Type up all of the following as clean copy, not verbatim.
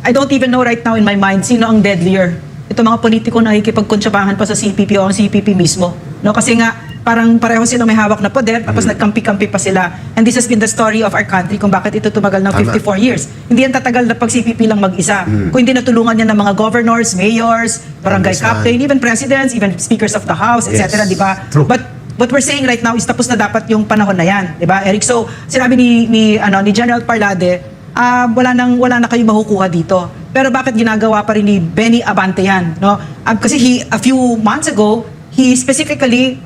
I don't even know right now in my mind sino ang deadlier. Ito mga politiko na nakikipagkuntsabahan pa sa CPP o ang CPP mismo. No? Kasi nga, parang pareho sila may hawak na poder, tapos nagkampi-kampi pa sila. And this has been the story of our country kung bakit ito tumagal ng 54 years. Hindi yan tatagal na pag CPP lang mag-isa. Kung hindi natulungan yan ng mga governors, mayors, barangay captain, even presidents, even speakers of the house, etc. Yes. Di ba? True. But what we're saying right now is tapos na dapat yung panahon na yan. Di ba, Eric? So, sinabi ni General Parlade, wala na kayo makukuha dito. Pero bakit ginagawa pa rin ni Benny Abante yan? No? Kasi a few months ago, he specifically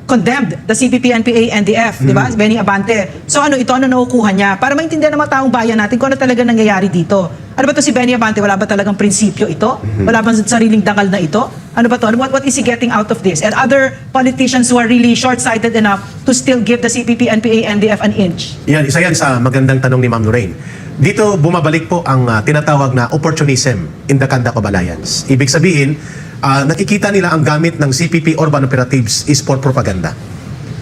condemned the CPP, NPA, NDF, di ba? Benny Abante. So ano nakukuha niya? Para maintindihan ng mga taong bayan natin kung ano talaga nangyayari dito. Ano ba to si Benny Abante? Wala ba talagang prinsipyo ito? Wala ba sariling dangal na ito? Ano ba to? What is he getting out of this? And other politicians who are really short-sighted enough to still give the CPP, NPA, NDF an inch? Yan, isa yan sa magandang tanong ni Ma'am Lorraine. Dito bumabalik po ang tinatawag na opportunism in the conduct of alliance. Ibig sabihin, nakikita nila ang gamit ng CPP urban operatives is for propaganda.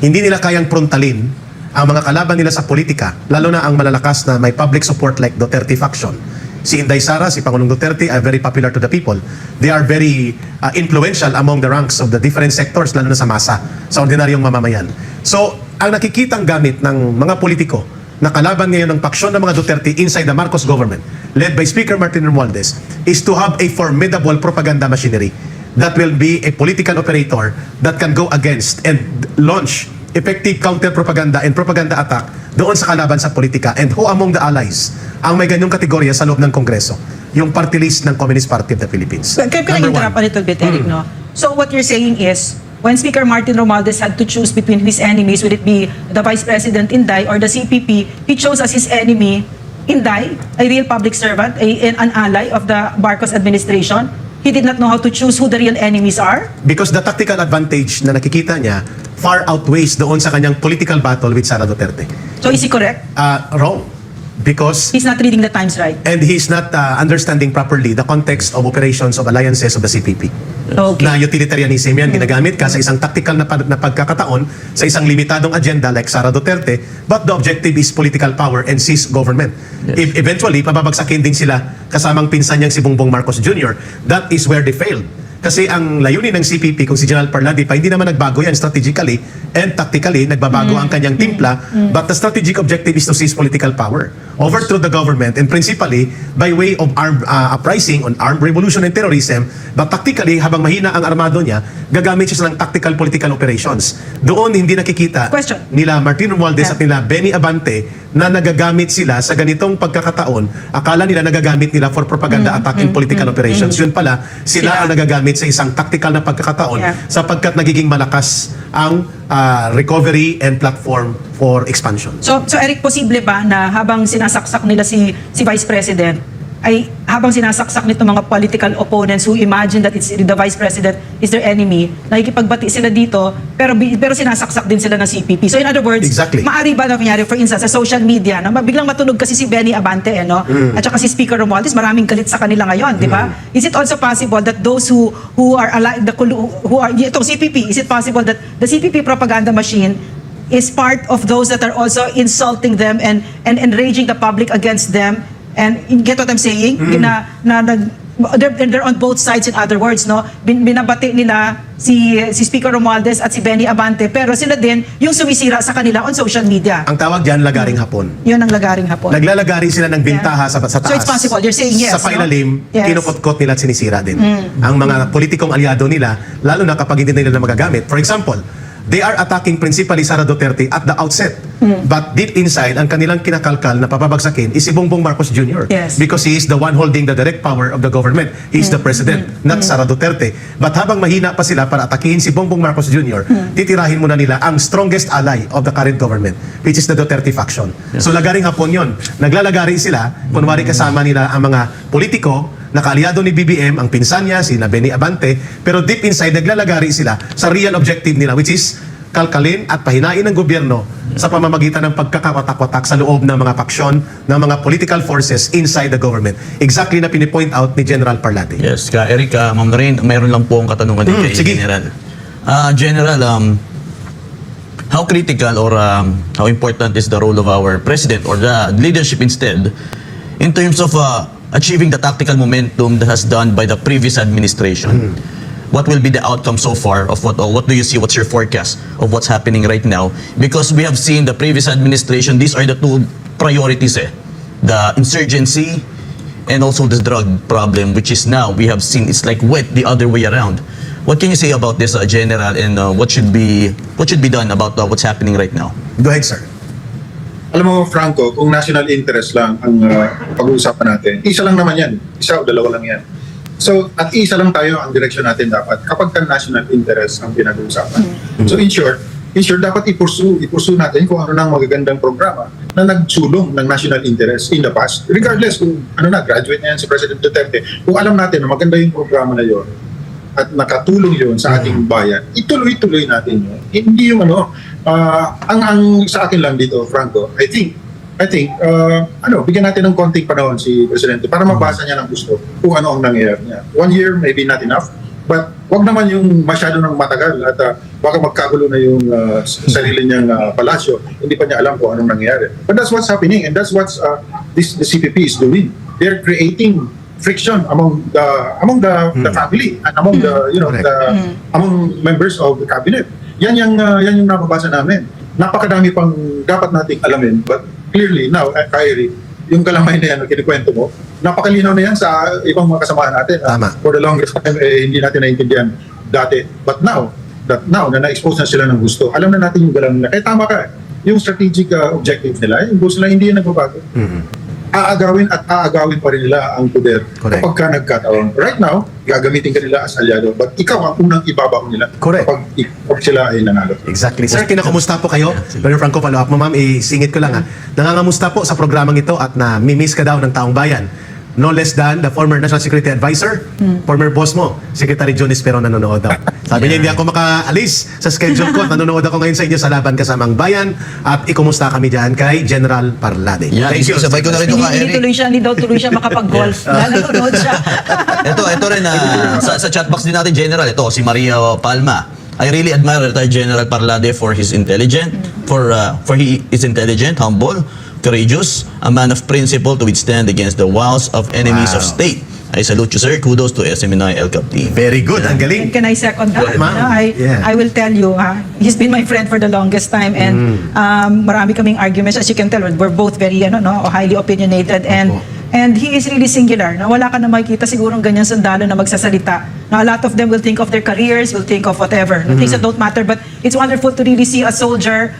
Hindi nila kayang frontalin ang mga kalaban nila sa politika, lalo na ang malalakas na may public support like Duterte faction. Si Inday Sara, si Pangulong Duterte are very popular to the people. They are very influential among the ranks of the different sectors, lalo na sa masa, sa ordinaryong mamamayan. So, ang nakikitang gamit ng mga politiko na kalaban ngayon ng paksyon ng mga Duterte inside the Marcos government, led by Speaker Martin Romualdez, is to have a formidable propaganda machinery that will be a political operator that can go against and launch effective counter-propaganda and propaganda attack doon sa kalaban sa politika. And who among the allies ang may ganyong kategorya sa loob ng Kongreso? Yung party list ng Communist Party of the Philippines. Can I interrupt a little bit, Eric? No? So what you're saying is, when Speaker Martin Romualdez had to choose between his enemies, would it be the Vice President Inday or the CPP, he chose as his enemy Inday, a real public servant, an ally of the Marcos administration. He did not know how to choose who the real enemies are? Because the tactical advantage na nakikita niya far outweighs doon sa kanyang political battle with Sara Duterte. So is he correct? Wrong. Because He's not reading the times right. and he's not understanding properly the context of operations of alliances of the CPP. Okay. Na utilitarianism yan, ginagamit ka sa isang tactical na pagkakataon, sa isang limitadong agenda like Sara Duterte, but the objective is political power and seize government. Yes. Eventually, pababagsakin din sila kasamang pinsan niyang si Bongbong Marcos Jr. That is where they failed. Kasi ang layunin ng CPP, kung si General Parlade pa, hindi naman nagbago yan strategically and tactically, nagbabago ang kanyang timpla, but the strategic objective is to seize political power, overthrow the government, and principally, by way of armed uprising on armed revolution and terrorism, but tactically, habang mahina ang armado niya, gagamit siya ng tactical political operations. Doon hindi nakikita Question. nila Martin Romualdez at nila Benny Abante na nagagamit sila sa ganitong pagkakataon. Akala nila nagagamit nila for propaganda attack and political operations. Yun pala, sila ang nagagamit sa isang tactical na pagkakataon sapagkat nagiging malakas ang recovery and platform for expansion. So Eric, posible ba na habang sinasaksak nila si Vice President, ay habang sinasaksak nito mga political opponents who imagine that it's the Vice President is their enemy, nakikipagbati sila dito, pero sinasaksak din sila ng CPP. So in other words, Exactly. maari ba na kunyari, for instance, sa social media, na biglang matunog kasi si Benny Abante, no? At saka si Speaker Romualdez, maraming galit sa kanila ngayon, di ba? Is it also possible that those who are alive, itong CPP, is it possible that the CPP propaganda machine is part of those that are also insulting them and enraging the public against them? And get what I'm saying? They're on both sides, in other words, no? Binabati nila si Speaker Romualdez at si Benny Abante, pero sila din yung sumisira sa kanila on social media. Ang tawag dyan, lagaring hapon. Yun ang lagaring hapon. Naglalagari sila ng bintaha sa taas. So it's possible. You're saying yes, Sa pailalim, no? Yes. kinukot-kot nila at sinisira din. Ang mga politikong aliado nila, lalo na kapag hindi nila na magagamit. For example, they are attacking principally Sara Duterte at the outset. But deep inside, ang kanilang kinakalkal na papabagsakin is si Bongbong Marcos Jr. Yes. Because he is the one holding the direct power of the government. He is the president, not Sara Duterte. But habang mahina pa sila para atakihin si Bongbong Marcos Jr., titirahin muna nila ang strongest ally of the current government, which is the Duterte faction. So lagaring hapon yun. Naglalagari sila, kunwari kasama nila ang mga politiko, nakaalyado ni BBM, ang pinsan niya, si Benny Abante, pero deep inside, naglalagari sila sa real objective nila, which is kalkalin at pahinain ng gobyerno sa pamamagitan ng pagkakawatak-watak sa loob ng mga paksyon ng mga political forces inside the government. Exactly na pinipoint out ni General Parlade. Yes, Eric, Ma'am Lorraine, mayroon lang po ang katanungan din kay sige. General. General, how critical or how important is the role of our president or the leadership instead in terms of achieving the tactical momentum that has done by the previous administration. What will be the outcome so far of what do you see? What's your forecast of what's happening right now? Because we have seen the previous administration, these are the two priorities, the insurgency and also the drug problem, which is now we have seen it's like went the other way around. What can you say about this, General, and what should be done about what's happening right now? Go ahead, sir. Alam mo, Franco, kung national interest lang ang pag-uusapan natin, isa lang naman yan. Isa o dalawa lang yan. So, at isa lang tayo ang direksyon natin dapat kapag ka national interest ang pinag-uusapan. So, in short, dapat i-pursue natin kung ano nang magagandang programa na nagsulong ng national interest in the past. Regardless kung graduate na yan si President Duterte, kung alam natin na maganda yung programa na yon at nakatulong yon sa ating bayan, ituloy-tuloy natin yun. Hindi yung ang sa akin lang dito, Franco, I think, bigyan natin ng konting panahon si Presidente para mabasa niya ng gusto kung ano ang nangyayari niya. 1 year, maybe not enough, but wag naman yung masyado ng matagal at baka magkagulo na yung sarili niyang palasyo. Hindi pa niya alam kung anong nangyayari. But that's what's happening and that's what the CPP is doing. They're creating friction among the family and among among members of the cabinet. Yan yung nababasa namin. Napakadami pang dapat nating alamin, but clearly now, Kyrie, yung kalamay na yan na kinikwento mo, napakalinaw na yan sa ibang mga kasamahan natin. Tama. For the longest time, hindi natin naintindihan dati. But now na na-expose na sila ng gusto, alam na natin yung galang nila. Tama ka, yung strategic objective nila, yung goals nila, hindi yan nagbabago. Aagawin pa rin nila ang poder Correct. kapag ka nagkataon. Right now, gagamitin ka nila as aliado, but ikaw ang unang ibabaw nila Correct. kapag sila ay nanalo. Exactly. Sir, kinakamusta po kayo? Pero Franco, follow up mo, ma'am, isingit ko lang Nangangamusta po sa programang ito at na-miss ka daw ng taong bayan. No less than the former National Security Advisor, former boss mo, Secretary John Esperon, nanonood daw. Sabi niya, hindi ako makaalis sa schedule ko. Nanonood ako ngayon sa inyo sa Laban Kasamang Bayan at ikumusta kami dyan kay General Parlade. Yeah, Thank you. sabay ko na rin yung Hindi tuloy siya makapag-golf. Nanonood siya. ito rin sa chatbox din natin, General. Ito si Maria Palma. I really admire retired General Parlade for his intelligent, for he is intelligent, humble, courageous, a man of principle to withstand against the wiles of enemies of state. I salute you, sir. Kudos to SMNI LCAP team. Very good. Ang galing. Can I second that? Ma'am. I will tell you, he's been my friend for the longest time and marami kaming arguments. As you can tell, we're both very highly opinionated and he is really singular. Wala ka na makikita sigurong ganyan sundalo na magsasalita. A lot of them will think of their careers, will think of whatever. Things that don't matter, but it's wonderful to really see a soldier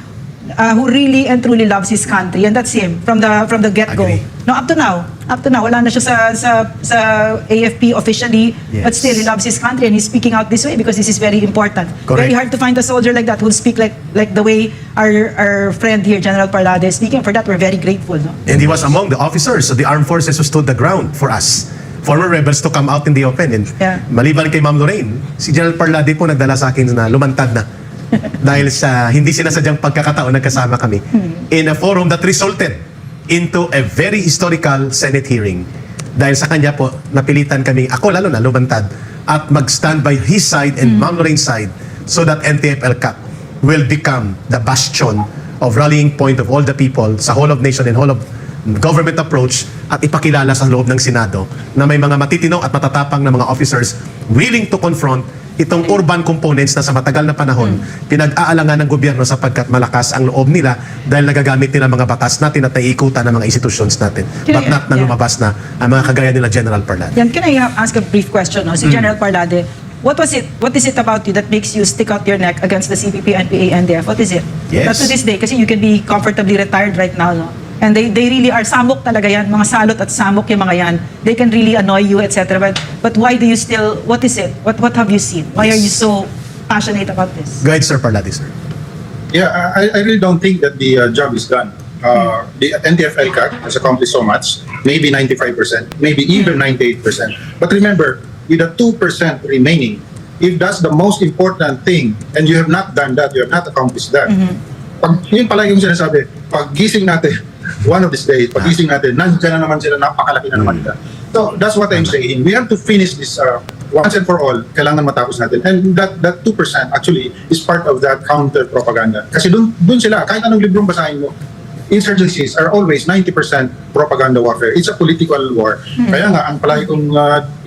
who really and truly loves his country, and that's him from the get-go. Agree. No, up to now, wala na siya sa AFP officially, Yes. but still he loves his country and he's speaking out this way because this is very important. Correct. Very hard to find a soldier like that who'll speak like the way our friend here, General Parlade, is speaking. For that, we're very grateful. No? And he was among the officers of the armed forces who stood the ground for us. Former rebels to come out in the open. And Yeah. maliban kay Ma'am Lorraine, si General Parlade po nagdala sa akin na lumantad na. Dahil sa hindi sinasadyang pagkakataon nagkasama kami in a forum that resulted into a very historical Senate hearing. Dahil sa kanya po, napilitan kami, ako lalo na, lumantad at mag-stand by his side and Ma'am Lorraine's side so that NTF-LCAP will become the bastion of rallying point of all the people sa whole of nation and whole of government approach at ipakilala sa loob ng Senado na may mga matitino at matatapang na mga officers willing to confront itong urban components na sa matagal na panahon pinag-aalangan ng gobyerno sapagkat malakas ang loob nila dahil nagagamit nila mga batas natin at naiikutan ng mga institutions natin. But not na lumabas na ang mga kagaya nila General Parlade. Yan, can I ask a brief question? Si General Parlade, what is it about you that makes you stick out your neck against the CPP, NPA, NDF? What is it? Yes. But to this day, kasi you can be comfortably retired right now, no? And they really are samok talaga yan, mga salot at samok yung mga yan. They can really annoy you, etc. But why do you still, what is it? What have you seen? Why are you so passionate about this? Go ahead, Sir Parlade, sir. Yeah, I really don't think that the job is done. The NTF-LCAC has accomplished so much, maybe 95%, maybe even 98%. But remember, with the 2% remaining, if that's the most important thing, and you have not done that, you have not accomplished that, yun pala yung sinasabi, pag gising natin, one of these days, pag gising natin, nandiyan na naman sila, napakalaki na naman nila. So, that's what I'm saying. We have to finish this once and for all, kailangan matapos natin. And that 2% actually is part of that counter-propaganda. Kasi dun sila, kahit anong librong basahin mo, insurgencies are always 90% propaganda warfare. It's a political war. Kaya nga, ang palagi kong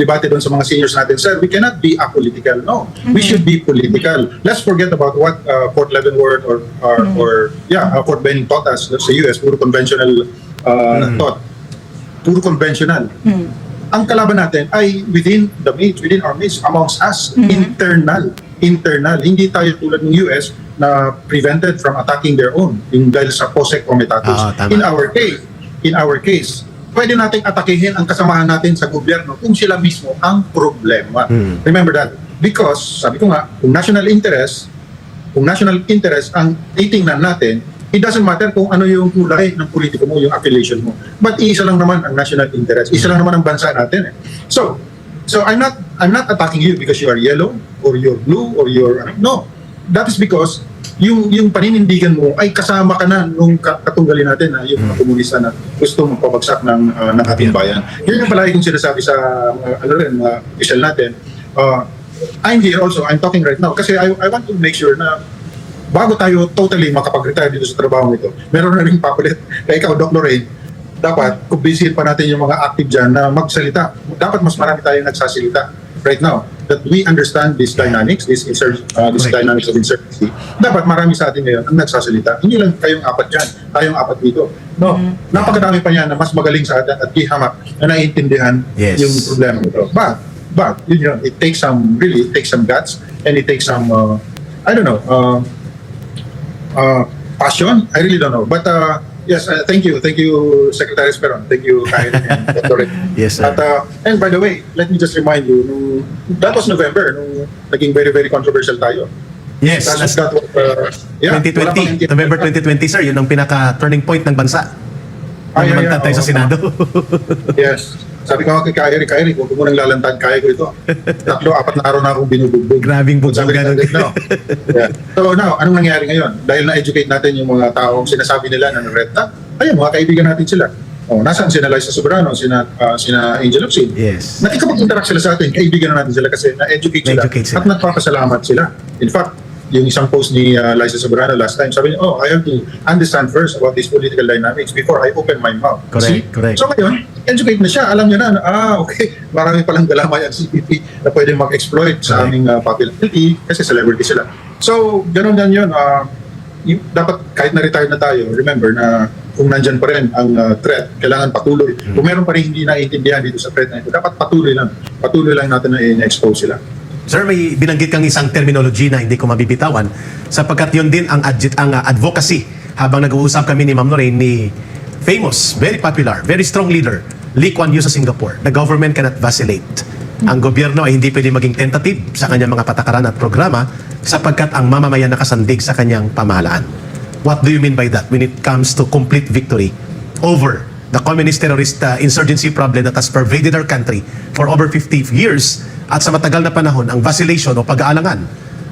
debate doon sa mga seniors natin, sir, we cannot be apolitical. No, we should be political. Let's forget about what Fort Leavenworth or Fort Benning taught us sa US, puro conventional thought. Puro conventional. Ang kalaban natin ay within our midst, amongst us, internal. Hindi tayo tulad ng US na prevented from attacking their own yung dahil sa POSEC Comitatus. Tama. In our case, pwede nating atakihin ang kasamahan natin sa gobyerno kung sila mismo ang problema. Remember that. Because, sabi ko nga, kung national interest ang titingnan natin, it doesn't matter kung ano yung kulay ng politiko mo, yung affiliation mo. But isa lang naman ang national interest. Isa lang naman ang bansa natin. So I'm not attacking you because you are yellow or you're blue or you're no. That is because yung paninindigan mo ay kasama ka na nung katunggalin natin na yung mga komunista na gusto magpabagsak ng ating bayan. Yun yung palagi kong sinasabi sa mga official natin. I'm here also, I'm talking right now kasi I want to make sure na bago tayo totally makapag-retire dito sa trabaho nito, meron na rin papalit. Kaya ikaw, Dr. Ray, dapat kumbinsihin pa natin yung mga active dyan na magsalita. Dapat mas marami tayong nagsasalita right now that we understand these dynamics, this dynamics of insurgency. Dapat marami sa atin ngayon ang nagsasalita. Hindi lang kayong apat dyan, tayong apat dito. No, napakadami pa yan na mas magaling sa atin at ihamak na naiintindihan yung problema nito. But you know, it takes some guts and it takes some passion. I really don't know. But yes, thank you, Secretary Esperon. Thank you, Kyle and Dr. Ray. Yes, sir. And by the way, let me just remind you, that was November, nung naging very, very controversial tayo. Yes, That was 2020, November 2020, sir, yun ang pinaka-turning point ng bansa. Nung lumantad tayo sa Senado. Yes. Sabi ko kay Kyrie, huwag mo nang lalantad, kaya ko ito. 3-4 na araw na akong binubugbog. Grabing bugbog. Yeah. So now, anong nangyari ngayon? Dahil na-educate natin yung mga taong sinasabi nila na nangrekta, ayun, mga kaibigan natin sila. Nasaan sina Liza Soberano, sina Angel Locsin? Yes. Nakikipag-interact sila sa atin, kaibigan na natin sila kasi na-educate sila at nagpapasalamat sila. In fact, yung isang post ni Liza Soberano last time, sabi niya, I have to understand first about these political dynamics before I open my mouth. Correct. So ngayon, educate na siya. Alam niya na, okay, marami palang galamay ang CPP na pwede mag-exploit sa aming popularity kasi celebrity sila. So, ganun yun. Dapat kahit na-retire na tayo, remember na kung nandyan pa rin ang threat, kailangan patuloy. Kung meron pa rin hindi naiintindihan dito sa threat na ito, dapat patuloy lang natin na in-expose sila. Sir, may binanggit kang isang terminology na hindi ko mabibitawan sapagkat yun din ang advocacy habang nag-uusap kami ni Ma'am Lorraine ni famous, very popular, very strong leader, Lee Kuan Yew sa Singapore. The government cannot vacillate. Ang gobyerno ay hindi pwede maging tentative sa kanyang mga patakaran at programa sapagkat ang mamamayan nakasandig sa kanyang pamahalaan. What do you mean by that when it comes to complete victory over the communist terrorist insurgency problem that has pervaded our country for over 50 years at sa matagal na panahon ang vacillation o pag-aalangan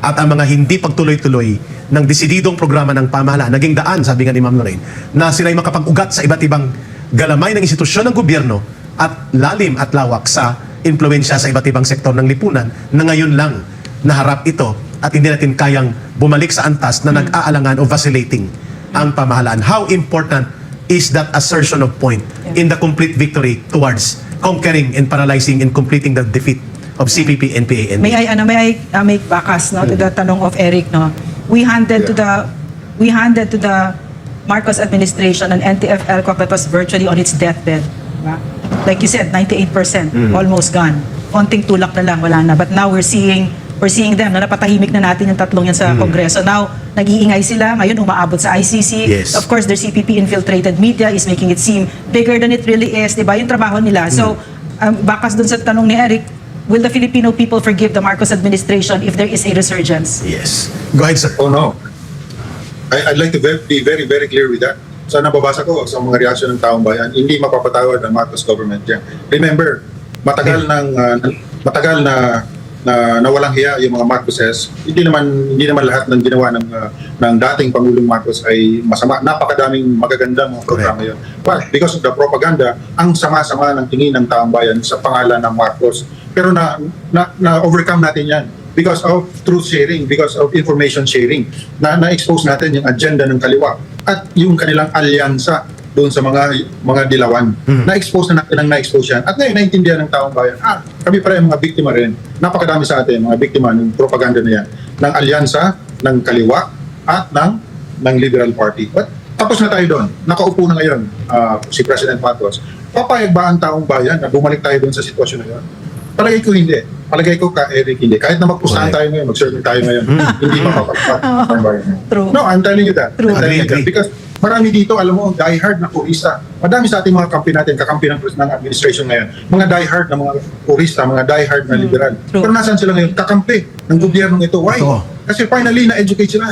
at ang mga hindi pagtuloy-tuloy ng desididong programa ng pamahalaan naging daan, sabi nga ni Ma'am Lorraine, na sila'y makapag-ugat sa iba't ibang galamay ng institusyon ng gobyerno at lalim at lawak sa impluensya sa iba't ibang sektor ng lipunan na ngayon lang naharap ito at hindi natin kayang bumalik sa antas na nag-aalangan o vacillating ang pamahalaan. How important is that assertion of point in the complete victory towards conquering and paralyzing and completing the defeat of CPP, NPA, and May I make bakas to the tanong of Eric, no? We handed to the Marcos administration an NTF-ELCOC that was virtually on its deathbed. Diba? Like you said, 98% almost gone. Konting tulak na lang, wala na. But now we're seeing them na napatahimik na natin yung tatlong yan sa Kongreso. Now, nag-iingay sila. Ngayon, umaabot sa ICC. Yes. Of course, their CPP-infiltrated media is making it seem bigger than it really is. Diba? Yung trabaho nila. So, bakas dun sa tanong ni Eric, will the Filipino people forgive the Marcos administration if there is a resurgence? Yes. Go ahead, sir. Oh no. I'd like to be very, very clear with that. Sa nababasa ko sa mga reaksyon ng taong bayan, hindi mapapatawad ang Marcos government dyan. Remember, matagal na walang hiya yung mga Marcoses. Hindi naman lahat ng ginawa ng dating Pangulong Marcos ay masama. Napakadaming magagandang mga programa yun. But because of the propaganda, ang sama-sama ng tingin ng taong bayan sa pangalan ng Marcos. Pero na-overcome natin yan because of truth sharing, because of information sharing. Na-expose natin yung agenda ng kaliwa at yung kanilang alyansa doon sa mga dilawan. Na-expose na natin ang na-expose yan. At ngayon, naintindihan ng taong bayan, kami pa rin mga biktima rin. Napakadami sa atin, mga biktima ng propaganda na yan. Ng alyansa, ng kaliwa, at ng Liberal Party. But tapos na tayo doon. Nakaupo na ngayon si President Marcos. Papayag ba ang taong bayan na bumalik tayo doon sa sitwasyon na yun? Palagay ko hindi. Palagay ko Eric hindi. Kahit na magpustahan tayo ngayon, mag-survey tayo ngayon, hindi mapapagpag ang bayan. True. No, I'm telling you that. True. I'm telling you that. Agree. Because marami dito, alam mo, diehard na purista. Madami sa ating mga kampi natin, kakampi ng administration ngayon. Mga diehard na mga purista, mga diehard na liberal. True. Pero nasaan sila ngayon? Kakampi ng gobyernong ito. Why? Ito. Kasi finally, na-educate sila.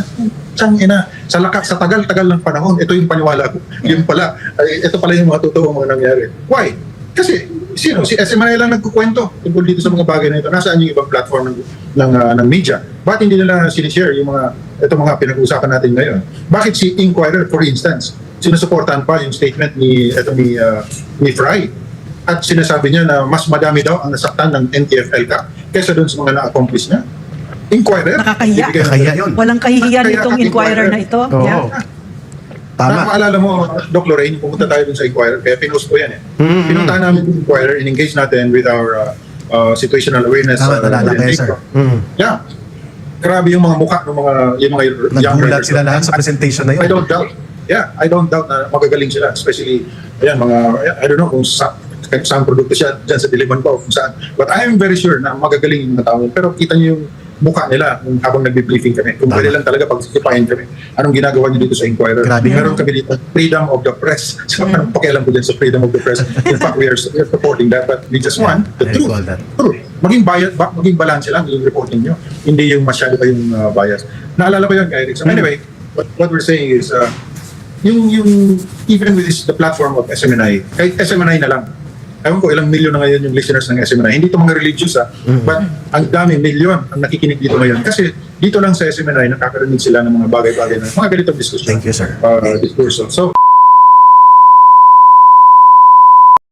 Tsang ina, sa tagal-tagal ng panahon, ito yung paniwala ko. Yun pala, ito pala yung mga totoo mga nangyari. Why? Kasi, si SMNI lang nagkukwento tungkol dito sa mga bagay na ito. Nasaan yung ibang platform ng media? Bakit hindi nila sinishare yung mga pinag-uusapan natin ngayon? Bakit si Inquirer, for instance, sinusuportahan pa yung statement ni Fry? At sinasabi niya na mas madami daw ang nasaktan ng NTF-ELCA kaysa doon sa mga na-accomplish niya? Inquirer? Nakakahiya. Nakakahiya yun. Walang kahihiyan Nakakahiya itong ka, Inquirer na ito. Oo. Yeah. Tama. Maalala mo, Doc Lorraine, pumunta tayo dun sa Inquirer, kaya pinost ko yan eh. Pinuntahan namin yung Inquirer, in-engage natin with our situational awareness. Tama, nalala kayo, sir. Yeah. Grabe yung mga mukha ng mga young Nagulat writers. sila lahat sa presentation na yun. I don't doubt. Yeah, I don't doubt na magagaling sila. Especially, ayan, I don't know kung saan produkto siya dyan sa Diliman pa o kung saan. But I am very sure na magagaling yung mga tao. Pero kita niyo yung mukha nila habang nagbe-briefing kami. Kung pwede lang talaga pag-sipahin kami. Anong ginagawa niyo dito sa Inquirer? Grabe. Meron kami dito, freedom of the press. So, anong pakialam ko dyan sa freedom of the press? In fact, we are supporting that, but we just want the I truth. recall that. Truth. Maging balance lang yung reporting nyo. Hindi yung masyado pa yung bias. Naalala ko yun, Eric. So anyway, what we're saying is, yung even with the platform of SMNI, kahit SMNI na lang, ewan ko ilang milyon na ngayon yung listeners ng SMNI. Hindi ito mga religious but ang dami, milyon ang nakikinig dito ngayon. Kasi dito lang sa SMNI, nakakarinig sila ng mga bagay-bagay na mga ganitong diskusyon. Thank you, sir. Diskurso. So,